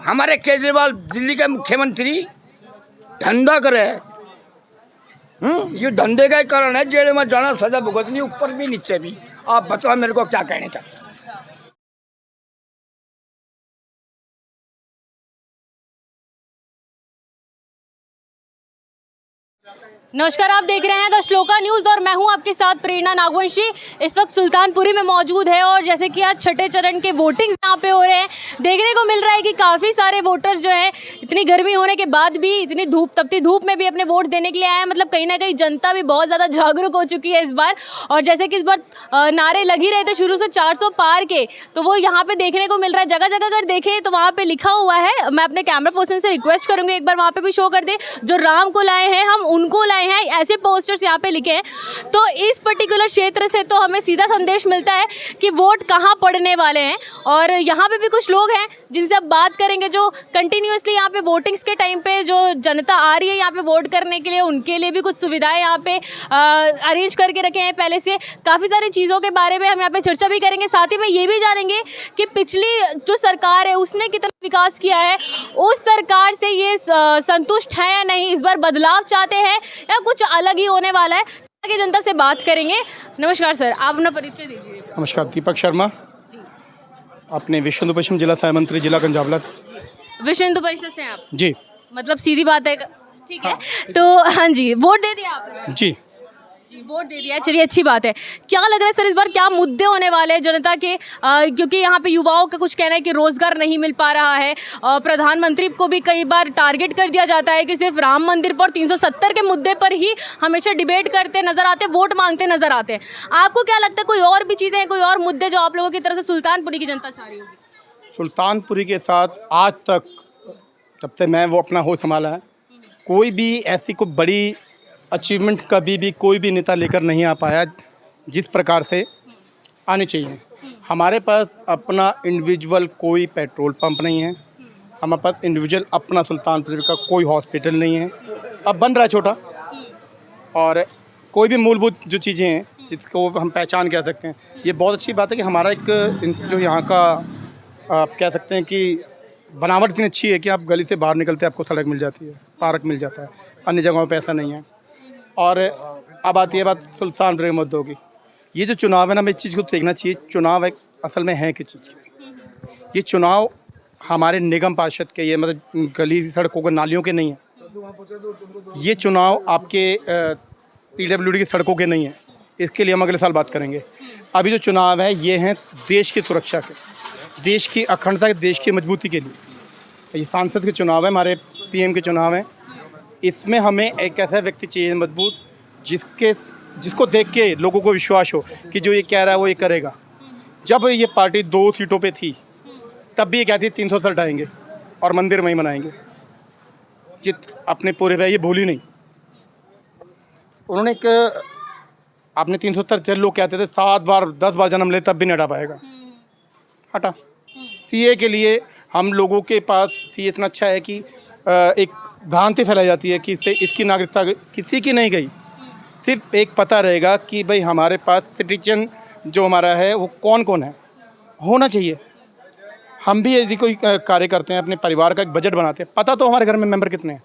हमारे केजरीवाल दिल्ली के मुख्यमंत्री धंधा करे। ये धंधे का ही कारण है, जेल में जाना, सजा भुगतनी, ऊपर भी नीचे भी। आप बताओ मेरे को क्या कहने का। नमस्कार, आप देख रहे हैं द श्लोका न्यूज़ और मैं हूं आपके साथ प्रेरणा नागवंशी। इस वक्त सुल्तानपुरी में मौजूद है और जैसे कि आज छठे चरण के वोटिंग यहाँ पे हो रहे हैं, देखने को मिल रहा है कि काफ़ी सारे वोटर्स जो हैं इतनी गर्मी होने के बाद भी, इतनी धूप तपती धूप में भी अपने वोट देने के लिए आए हैं। मतलब कहीं ना कहीं जनता भी बहुत ज़्यादा जागरूक हो चुकी है इस बार। और जैसे कि इस बार नारे लग ही रहे थे शुरू से 400 पार के, तो वो यहाँ पे देखने को मिल रहा है। जगह जगह अगर देखें तो वहाँ पे लिखा हुआ है, मैं अपने कैमरा पर्सन से रिक्वेस्ट करूँगी एक बार वहाँ पे भी शो कर दे, जो राम को लाए हैं हम उनको लाए हैं, ऐसे पोस्टर्स यहाँ पे लिखे हैं। तो इस पर्टिकुलर क्षेत्र से तो हमें सीधा संदेश मिलता है कि वोट कहाँ पड़ने वाले हैं। और यहाँ पे भी कुछ लोग हैं जिनसे अब बात करेंगे, जो कंटिन्यूसली यहाँ पे वोटिंग्स के टाइम पे जो जनता आ रही है यहाँ पे वोट करने के लिए, उनके लिए भी कुछ सुविधाएं यहाँ पे अरेंज करके रखे हैं पहले से। काफ़ी सारी चीज़ों के बारे में हम यहाँ पे चर्चा भी करेंगे, साथ ही में ये भी जानेंगे कि पिछली जो सरकार है उसने कितना विकास किया है, उस सरकार से ये संतुष्ट है या नहीं, इस बार बदलाव चाहते हैं या कुछ अलग ही होने वाला है। आगे जनता से बात करेंगे। नमस्कार सर, आप अपना परिचय दीजिए। नमस्कार, दीपक शर्मा, अपने विश्व हिंदू परिषद जिला सहाय मंत्री, जिला गंजावला। विश्व हिंदू परिषद से हैं आप? जी। मतलब सीधी बात है, ठीक है। तो हाँ जी, वोट दे दिया आपने? जी, वोट दे दिया, चलिए अच्छी बात है। क्या लग रहा है सर इस बार क्या मुद्दे होने वाले हैं जनता के? क्योंकि यहाँ पे युवाओं का कुछ कहना है कि रोजगार नहीं मिल पा रहा है। प्रधानमंत्री को भी कई बार टारगेट कर दिया जाता है कि सिर्फ राम मंदिर पर 370 के मुद्दे पर ही हमेशा डिबेट करते नजर आते, वोट मांगते नजर आते हैं। आपको क्या लगता है कोई और भी चीज़ें हैं, कोई और मुद्दे जो आप लोगों की तरफ से सुल्तानपुरी की जनता चाह रही होगी? सुल्तानपुरी के साथ आज तक, तब से मैं वो अपना होश संभाला है, कोई भी ऐसी कोई बड़ी अचीवमेंट कभी भी कोई भी नेता लेकर नहीं आ पाया जिस प्रकार से आनी चाहिए। हमारे पास अपना इंडिविजुअल कोई पेट्रोल पंप नहीं है, हमारे पास इंडिविजुअल अपना सुल्तानपुर का कोई हॉस्पिटल नहीं है, अब बन रहा है छोटा। और कोई भी मूलभूत जो चीज़ें हैं जिसको हम पहचान कह सकते हैं, ये बहुत अच्छी बात है कि हमारा एक जो यहाँ का आप कह सकते हैं कि बनावट इतनी अच्छी है कि आप गली से बाहर निकलते आपको सड़क मिल जाती है, पार्क मिल जाता है, अन्य जगहों पे ऐसा नहीं है। और अब आती है बात सुल्तानपुर के मुद्दों की। ये जो चुनाव है ना, हमें इस चीज़ को देखना चाहिए, चुनाव एक असल में है किस चीज़ के। ये चुनाव हमारे निगम पार्षद के, ये मतलब गली सड़कों के, नालियों के नहीं है। ये चुनाव आपके PWD की सड़कों के नहीं है, इसके लिए हम अगले साल बात करेंगे। अभी जो चुनाव है ये हैं देश की सुरक्षा के, देश की अखंडता के, देश की मजबूती के लिए। ये सांसद के चुनाव है, हमारे PM के चुनाव हैं। इसमें हमें एक ऐसा व्यक्ति चाहिए मजबूत, जिसको देख के लोगों को विश्वास हो कि जो ये कह रहा है वो ये करेगा। जब ये पार्टी 2 सीटों पे थी तब भी ये कहती 370 हटाएंगे और मंदिर में ही बनाएंगे। जित अपने पूरे भाई ये भूली नहीं। उन्होंने एक आपने 370 लोग कहते थे 7 बार 10 बार जन्म ले तब भी नहीं हटा पाएगा, हटा। CA के लिए हम लोगों के पास CA इतना अच्छा है कि एक भ्रांति फैलाई जाती है कि इसकी नागरिकता किसी की नहीं गई। सिर्फ एक पता रहेगा कि भाई हमारे पास सिटीजन जो हमारा है वो कौन कौन है, होना चाहिए। हम भी यदि कोई कार्य करते हैं, अपने परिवार का एक बजट बनाते हैं, पता तो हमारे घर में मेंबर कितने हैं।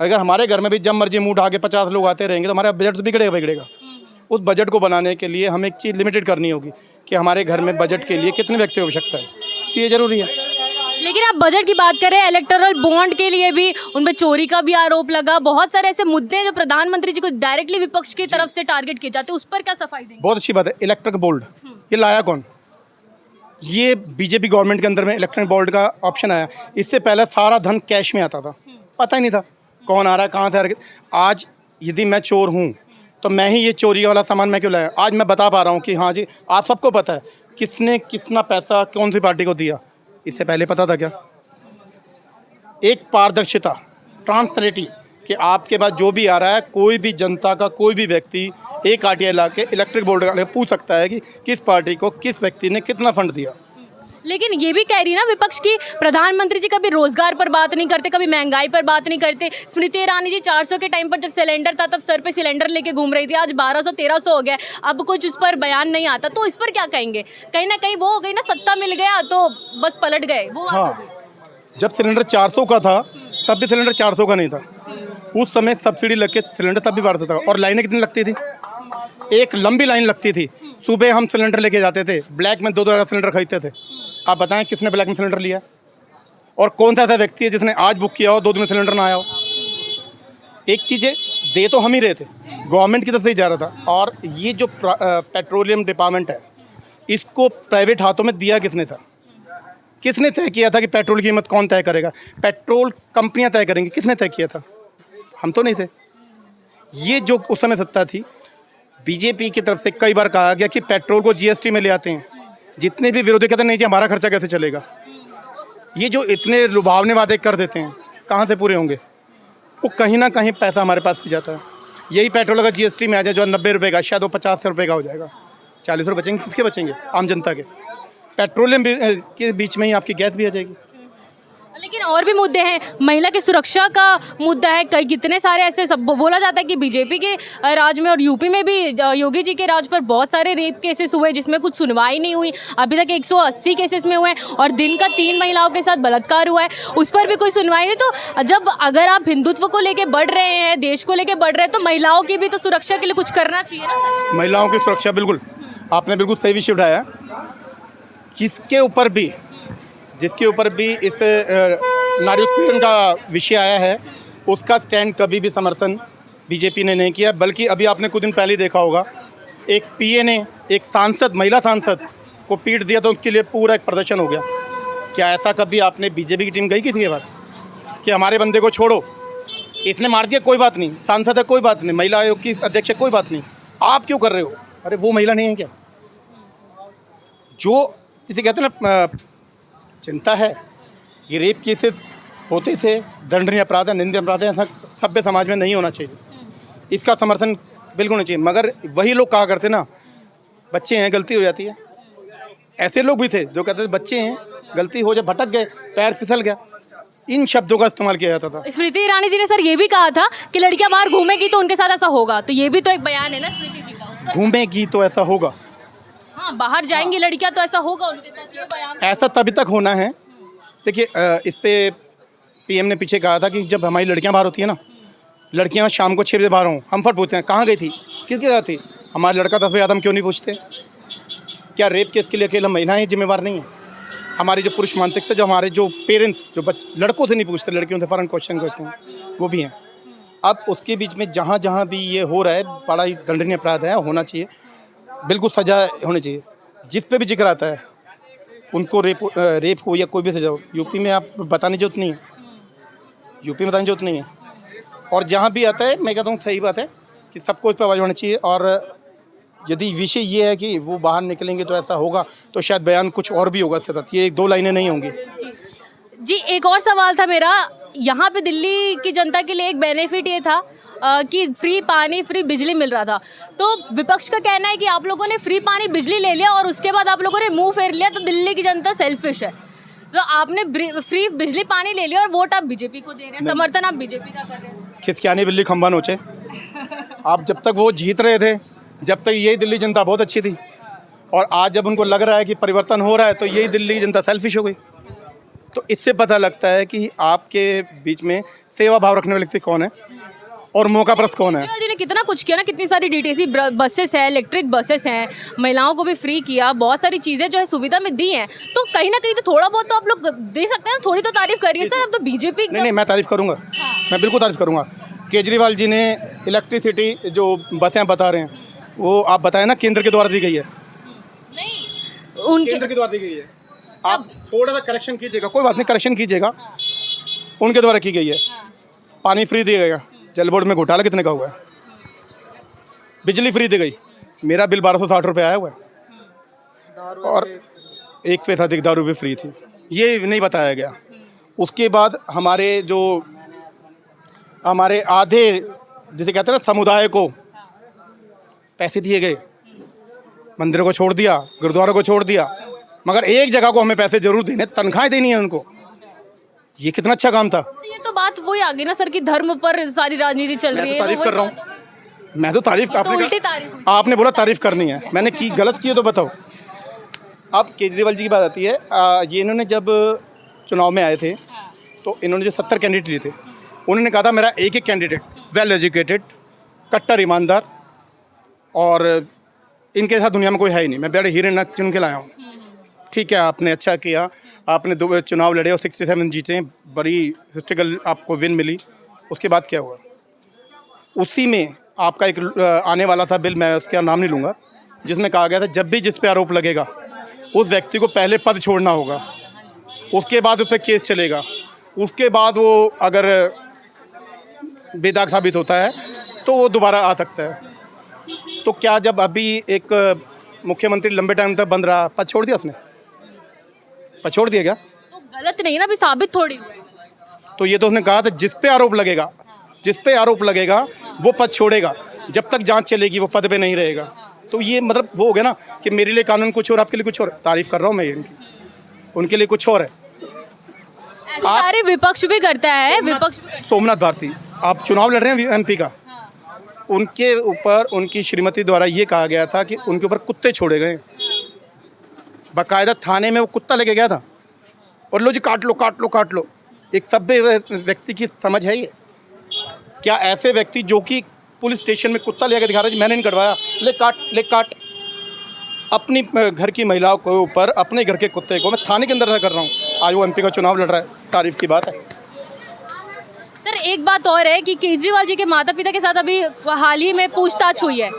अगर हमारे घर में भी जब मर्जी मुँह ढा के 50 लोग आते रहेंगे तो हमारा बजट तो बिगड़ेगा। उस बजट को बनाने के लिए हमें एक चीज़ लिमिटेड करनी होगी कि हमारे घर में बजट के लिए कितने व्यक्ति की आवश्यकता है, ये ज़रूरी है। लेकिन आप बजट की बात करें, इलेक्टोरल बॉन्ड के लिए भी उन पर चोरी का भी आरोप लगा। बहुत सारे ऐसे मुद्दे हैं जो प्रधानमंत्री जी को डायरेक्टली विपक्ष की तरफ से टारगेट किए जाते हैं, उस पर क्या सफाई देंगे? बहुत अच्छी बात है। इलेक्ट्रिक बोर्ड ये लाया कौन? ये BJP गवर्नमेंट के अंदर में इलेक्ट्रिक बोर्ड का ऑप्शन आया। इससे पहले सारा धन कैश में आता था, पता ही नहीं था कौन आ रहा है, कहाँ से आ रहा है। आज यदि मैं चोर हूँ तो मैं ही ये चोरी वाला सामान मैं क्यों लाया? आज मैं बता पा रहा हूँ कि हाँ जी, आप सबको पता है किसने कितना पैसा कौन सी पार्टी को दिया। इससे पहले पता था क्या? एक पारदर्शिता, ट्रांसपेरेंटी कि आपके पास जो भी आ रहा है, कोई भी जनता का कोई भी व्यक्ति एक RTI ला के इलेक्ट्रिक बोर्ड का पूछ सकता है कि किस पार्टी को किस व्यक्ति ने कितना फंड दिया। लेकिन ये भी कह रही ना विपक्ष की, प्रधानमंत्री जी कभी रोजगार पर बात नहीं करते, कभी महंगाई पर बात नहीं करते। स्मृति ईरानी जी 400 के टाइम पर जब सिलेंडर था तब सर पे सिलेंडर लेके घूम रही थी, आज 1200-1300 हो गया, अब कुछ उस पर बयान नहीं आता। तो इस पर क्या कहेंगे? कहीं ना कहीं वो हो गई ना, सत्ता मिल गया तो बस पलट गए, वो बात हो गई। जब सिलेंडर 400 का था तब भी सिलेंडर 400 का नहीं था। उस समय सब्सिडी लग के सिलेंडर तब भी 1200 था। और लाइनें कितनी लगती थी? एक लंबी लाइन लगती थी। सुबह हम सिलेंडर लेके जाते थे, ब्लैक में 2-2 सिलेंडर खरीदते थे। आप बताएं किसने ब्लैक में सिलेंडर लिया? और कौन सा ऐसा व्यक्ति है जिसने आज बुक किया हो 2 दिन में सिलेंडर ना आया हो? एक चीज़ें दे तो हम ही रहे थे, गवर्नमेंट की तरफ से ही जा रहा था। और ये जो पेट्रोलियम डिपार्टमेंट है, इसको प्राइवेट हाथों में दिया किसने था? किसने तय किया था कि पेट्रोल की कीमत कौन तय करेगा? पेट्रोल कंपनियां तय करेंगी। किसने तय किया था? हम तो नहीं थे। ये जो उस समय सत्ता थी, बीजेपी की तरफ से कई बार कहा गया कि पेट्रोल को जीएसटी में ले आते हैं। जितने भी विरोधी कहते हैं नहीं जी हमारा खर्चा कैसे चलेगा। ये जो इतने लुभावने वादे कर देते हैं, कहाँ से पूरे होंगे? वो कहीं ना कहीं पैसा हमारे पास से जाता है। यही पेट्रोल अगर जीएसटी में आ जाए जो 90 रुपये का, शायद वो 50 रुपये का हो जाएगा। 40 रुपये बचेंगे, किसके बचेंगे? आम जनता के। पेट्रोलियम के बीच में ही आपकी गैस भी आ जाएगी। लेकिन और भी मुद्दे हैं, महिला की सुरक्षा का मुद्दा है। कई कितने सारे ऐसे सब बोला जाता है कि बीजेपी के राज में और यूपी में भी योगी जी के राज पर बहुत सारे रेप केसेस हुए जिसमें कुछ सुनवाई नहीं हुई। अभी तक 180 केसेस में हुए हैं और दिन का 3 महिलाओं के साथ बलात्कार हुआ है, उस पर भी कोई सुनवाई नहीं। तो जब अगर आप हिंदुत्व को लेके बढ़ रहे हैं, देश को लेके बढ़ रहे हैं, तो महिलाओं की भी तो सुरक्षा के लिए कुछ करना चाहिए ना। महिलाओं की सुरक्षा, बिल्कुल आपने बिल्कुल सही विषय उठाया। जिसके ऊपर भी इस नारी उत्पीड़न का विषय आया है, उसका स्टैंड कभी भी समर्थन बीजेपी ने नहीं किया। बल्कि अभी आपने कुछ दिन पहले ही देखा होगा, एक पीए ने एक सांसद, महिला सांसद को पीट दिया, तो उसके लिए पूरा एक प्रदर्शन हो गया। क्या ऐसा कभी आपने बीजेपी की टीम गई किसी के बाद कि हमारे बंदे को छोड़ो, इसने मार दिया, कोई बात नहीं, सांसद है कोई बात नहीं, महिला आयोग की अध्यक्ष है कोई बात नहीं, आप क्यों कर रहे हो? अरे वो महिला नहीं है क्या? जो इसे कहते हैं ना चिंता है, ये रेप केसेस होते थे, दंडनीय अपराध है, निंदनीय अपराध है, ऐसा सभ्य समाज में नहीं होना चाहिए। इसका समर्थन बिल्कुल नहीं चाहिए। मगर वही लोग कहा करते ना, बच्चे हैं गलती हो जाती है। ऐसे लोग भी थे जो कहते थे बच्चे हैं गलती हो जाए, भटक गए, पैर फिसल गया, इन शब्दों का इस्तेमाल किया जाता था। स्मृति ईरानी जी ने सर ये भी कहा था कि लड़कियां बाहर घूमेगी तो उनके साथ ऐसा होगा, तो ये भी तो एक बयान है ना स्मृति जी का। घूमेगी तो ऐसा होगा, हाँ बाहर जाएंगी लड़कियां तो ऐसा होगा उनके साथ, ये बयान। ऐसा तभी तक होना है। देखिए इस पे पीएम ने पीछे कहा था कि जब हमारी लड़कियां बाहर होती है ना, लड़कियां शाम को 6 बजे बाहर हों, हम फट पूछते हैं कहाँ गई थी, किसके साथ थी? हमारे लड़का 10 बजे आता, हम क्यों नहीं पूछते? क्या रेप केस के लिए अकेला महिलाएं जिम्मेवार नहीं है? हमारी जो पुरुष मानसिकता, जो हमारे जो पेरेंट्स जो लड़कों से नहीं पूछते, लड़कियों से फ़ौरन क्वेश्चन करते हैं, वो भी हैं। अब उसके बीच में जहाँ जहाँ भी ये हो रहा है, बड़ा ही दंडनीय अपराध है, होना चाहिए, बिल्कुल सजा होनी चाहिए। जिस पे भी जिक्र आता है उनको रेप हो या कोई भी सजा हो, यूपी में आप बताने की जरूरत नहीं है, यूपी में बताने की जरूरत नहीं है। और जहाँ भी आता है, मैं कहता हूँ सही बात है कि सबको इस पर आवाज़ होनी चाहिए। और यदि विषय ये है कि वो बाहर निकलेंगे तो ऐसा होगा, तो शायद बयान कुछ और भी होगा इसके साथ, ये 2 लाइनें नहीं होंगी। जी एक और सवाल था मेरा, यहाँ पे दिल्ली की जनता के लिए एक बेनिफिट ये था कि फ्री पानी फ्री बिजली मिल रहा था। तो विपक्ष का कहना है कि आप लोगों ने फ्री पानी बिजली ले लिया और उसके बाद आप लोगों ने मुंह फेर लिया, तो दिल्ली की जनता सेल्फिश है। तो आपने फ्री बिजली पानी ले लिया और वोट आप बीजेपी को दे रहे हैं, समर्थन आप बीजेपी का कर रहे हैं। खिसकियानी बिल्ली खंबा नोचे। आप जब तक वो जीत रहे थे, जब तक यही दिल्ली जनता बहुत अच्छी थी, और आज जब उनको लग रहा है कि परिवर्तन हो रहा है, तो यही दिल्ली जनता सेल्फिश हो गई। तो इससे पता लगता है कि आपके बीच में सेवा भाव रखने वाले व्यक्ति कौन है और मौकापरस्त कौन है। जी ने कितना कुछ किया ना, कितनी सारी डीटीसी बसेस हैं, इलेक्ट्रिक बसेस हैं, महिलाओं को भी फ्री किया, बहुत सारी चीज़ें जो है सुविधा में दी हैं। तो कहीं ना कहीं तो थोड़ा बहुत तो आप लोग दे सकते हैं, थोड़ी तो तारीफ करिए सर। अब तो बीजेपी नहीं, मैं तारीफ करूँगा, मैं बिल्कुल तारीफ करूँगा। केजरीवाल जी ने इलेक्ट्रिसिटी जो बसें बता रहे हैं, वो आप बताएं ना केंद्र के द्वारा दी गई है। नहीं, उनके केंद्र के द्वारा दी गई है। आप थोड़ा सा करेक्शन कीजिएगा, कोई बात नहीं, करेक्शन कीजिएगा, उनके द्वारा की गई है। पानी फ्री दिया गया, जल बोर्ड में घोटाला कितने का हुआ है? बिजली फ्री दी गई, मेरा बिल 1260 रुपये आया हुआ है, और 1 पैसा अधिक दारू भी फ्री थी, ये नहीं बताया गया। उसके बाद हमारे आधे जिसे कहते हैं ना समुदाय को पैसे दिए गए, मंदिरों को छोड़ दिया, गुरुद्वारों को छोड़ दिया, मगर एक जगह को हमें पैसे जरूर देने, तनख्वाहें देनी है उनको। ये कितना अच्छा काम था। ये तो बात वही आ गई ना सर कि धर्म पर सारी राजनीति चल रही है। तारीफ कर रहा हूँ मैं, तो तारीफ आपने बोला तारीफ करनी है, मैंने की गलत की है तो बताओ। अब केजरीवाल जी की बात आती है, ये इन्होंने जब चुनाव में आए थे तो इन्होंने जो 70 कैंडिडेट लिए थे, उन्होंने कहा था मेरा एक ही कैंडिडेट वेल एजुकेटेड, कट्टर ईमानदार, और इनके साथ दुनिया में कोई है ही नहीं, मैं बड़े हीरे नक चुन के लाया हूँ। ठीक है, आपने अच्छा किया, आपने 2 चुनाव लड़े और 67 जीते, बड़ी हिस्टोरिकल आपको विन मिली। उसके बाद क्या हुआ? उसी में आपका एक आने वाला था बिल, मैं उसका नाम नहीं लूँगा, जिसमें कहा गया था जब भी जिस पे आरोप लगेगा उस व्यक्ति को पहले पद छोड़ना होगा, उसके बाद उस पर केस चलेगा, उसके बाद वो अगर बेदाग साबित होता है तो वो दोबारा आ सकता है। तो क्या जब अभी एक मुख्यमंत्री लंबे टाइम तक बंद रहा, पद छोड़ दिया उसने? पद छोड़ दिया क्या? तो गलत नहीं ना, अभी साबित थोड़ी हुआ है। तो ये तो उसने कहा था जिस पे आरोप लगेगा, जिस पे आरोप लगेगा वो पद छोड़ेगा, जब तक जांच चलेगी वो पद पे नहीं रहेगा। तो ये मतलब वो हो गया ना कि मेरे लिए कानून कुछ और, आपके लिए कुछ और। तारीफ कर रहा हूँ मैं इनकी, उनके लिए कुछ और है। ऐसी तारीफ विपक्ष भी करता है, विपक्ष भी सोमनाथ भारती, आप चुनाव लड़ रहे हैं एमपी का, उनके ऊपर उनकी श्रीमती द्वारा ये कहा गया था कि उनके ऊपर कुत्ते छोड़े गए, बाकायदा थाने में वो कुत्ता लेके गया था, और लो जी काट लो काट लो काट लो। एक सभ्य व्यक्ति की समझ है ये? क्या ऐसे व्यक्ति जो कि पुलिस स्टेशन में कुत्ता लेकर दिखा रहा है, मैंने नहीं कटवाया, ले काट, अपनी घर की महिलाओं के ऊपर, अपने घर के कुत्ते को मैं थाने के अंदर से कर रहा हूँ, आज वो एमपी का चुनाव लड़ रहा है, तारीफ की बात है। सर एक बात और है कि केजरीवाल जी के माता पिता के साथ अभी हाल ही में पूछताछ हुई है।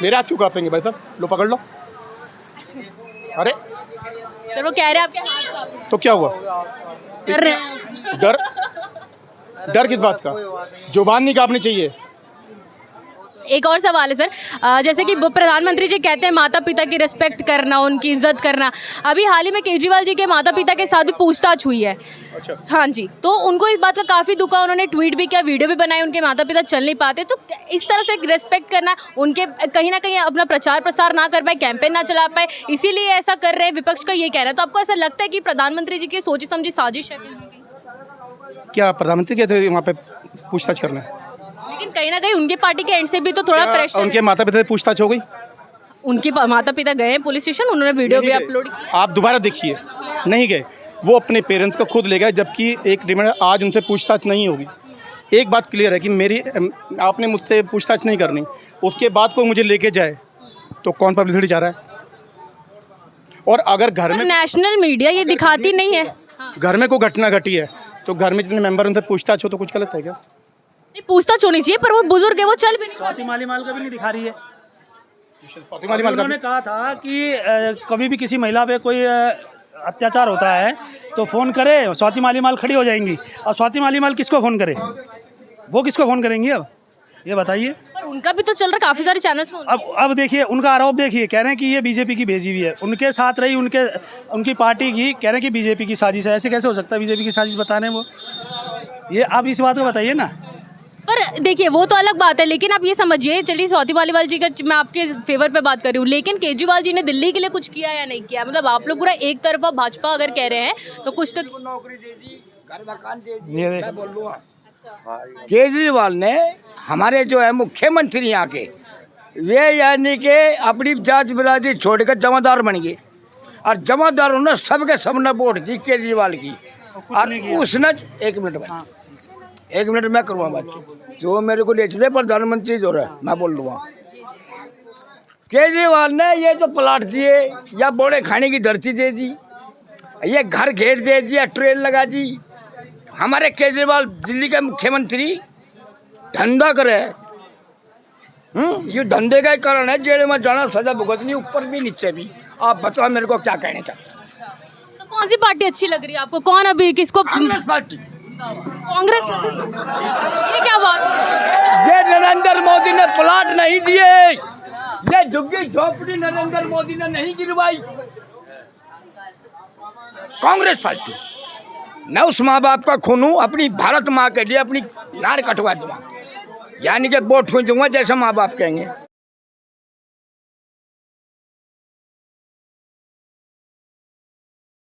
मेरे हाथ क्यों कांपेंगे भाई साहब? लो पकड़ लो। अरे सर वो कह रहे हैं आपके हाथ कांप रहे हैं। तो क्या हुआ? डर रहे हैं। डर किस बात का? जुबान नहीं कांपनी चाहिए। एक और सवाल है सर, जैसे कि प्रधानमंत्री जी कहते हैं माता पिता की रिस्पेक्ट करना, उनकी इज्जत करना, अभी हाल ही में केजरीवाल जी के माता पिता के साथ भी पूछताछ हुई है। अच्छा। हाँ जी, तो उनको इस बात का काफ़ी दुख है, उन्होंने ट्वीट भी किया, वीडियो भी बनाई, उनके माता पिता चल नहीं पाते, तो इस तरह से रिस्पेक्ट करना, उनके कहीं ना कहीं अपना प्रचार प्रसार ना कर पाए, कैंपेन ना चला पाए, इसीलिए ऐसा कर रहे हैं, विपक्ष का ये कहना है। तो आपको ऐसा लगता है कि प्रधानमंत्री जी की सोची समझी साजिश है? क्या प्रधानमंत्री कहते हैं वहाँ पे पूछताछ करना है? लेकिन कहीं ना कहीं उनके पार्टी के एंड से भी तो थोड़ा प्रेशर। उनके माता पिता से पूछताछ हो गई? उनके माता पिता गए हैं पुलिस स्टेशन, उन्होंने वीडियो भी अपलोड किया। आप दोबारा देखिए, नहीं गए, वो अपने पेरेंट्स को खुद ले गए, जबकि एक डिमांड आज उनसे पूछताछ नहीं होगी। एक बात क्लियर है कि मेरी आपने मुझसे पूछताछ नहीं करनी, उसके बाद कोई मुझे लेके जाए तो कौन पब्लिसिटी चाह रहा है? और अगर घर में नेशनल मीडिया ये दिखाती नहीं है, घर में कोई घटना घटी है तो घर में जितने मेंबर उनसे पूछताछ हो तो कुछ गलत है क्या? पूछताछ होनी चाहिए, पर वो बुजुर्ग है, वो चल भी नहीं। स्वाति मालीवाल का भी नहीं दिखा रही है। स्वाति मालीवाल का उन्होंने कहा था कि कभी भी किसी महिला पे कोई अत्याचार होता है तो फ़ोन करे, स्वाति मालीवाल खड़ी हो जाएंगी। और स्वाति मालीवाल किसको फ़ोन करे? वो किसको फ़ोन करेंगी? अब ये बताइए। पर उनका भी तो चल रहा, काफ़ी सारे चैनल्स में। अब देखिए उनका आरोप देखिए, कह रहे हैं कि ये बीजेपी की भेजी हुई है, उनके साथ रही उनकी पार्टी की, कह रहे हैं कि बीजेपी की साजिश है। ऐसे कैसे हो सकता है बीजेपी की साजिश बता रहे हैं वो? ये आप इस बात को बताइए ना। पर देखिए वो तो अलग बात है, लेकिन आप ये समझिए, चलिए स्वाति मालीवाल जी का मैं आपके फेवर पे बात कर रही हूँ, लेकिन केजरीवाल जी ने दिल्ली के लिए कुछ किया या नहीं किया? मतलब आप लोग पूरा एक तरफा भाजपा अगर कह रहे हैं तो कुछ तो नौकरी दे दी, घर मकान दे दी, मैं बोल लूँगा। केजरीवाल ने हमारे जो है मुख्यमंत्री यहाँ के, वे यानी कि अपनी जात बिरादरी छोड़कर जमादार बन गए, और जमादारों ने सबके सबने वोट दी केजरीवाल की। और उसने एक मिनट मैं करूँगा बात, जो मेरे को ले चले प्रधानमंत्री जो है मैं बोल लूँगा। केजरीवाल ने ये तो प्लाट दिए, या बोड़े खाने की धरती दे दी, ये घर घेर दे दिया, ट्रेन लगा दी। हमारे केजरीवाल दिल्ली के मुख्यमंत्री धंधा करे, ये धंधे का ही कारण है, जेल में जाना, सजा भुगतनी, ऊपर भी नीचे भी। आप बताओ मेरे को क्या कहने चाहते हैं? तो कौन सी पार्टी अच्छी लग रही है आपको? कौन अभी किसको? कांग्रेस पार्टी। कांग्रेस लग रही है? ये क्या बात है? ये नरेंद्र मोदी ने प्लाट नहीं दिए, ये झुग्गी झोपड़ी नरेंद्र मोदी ने नहीं गिरवाई, कांग्रेस पार्टी। मैं उस माँ बाप का खून हूँ, अपनी भारत माँ के लिए अपनी नार कटवा दूंगा, यानी कि वोट खो दूंगा जैसे माँ बाप कहेंगे।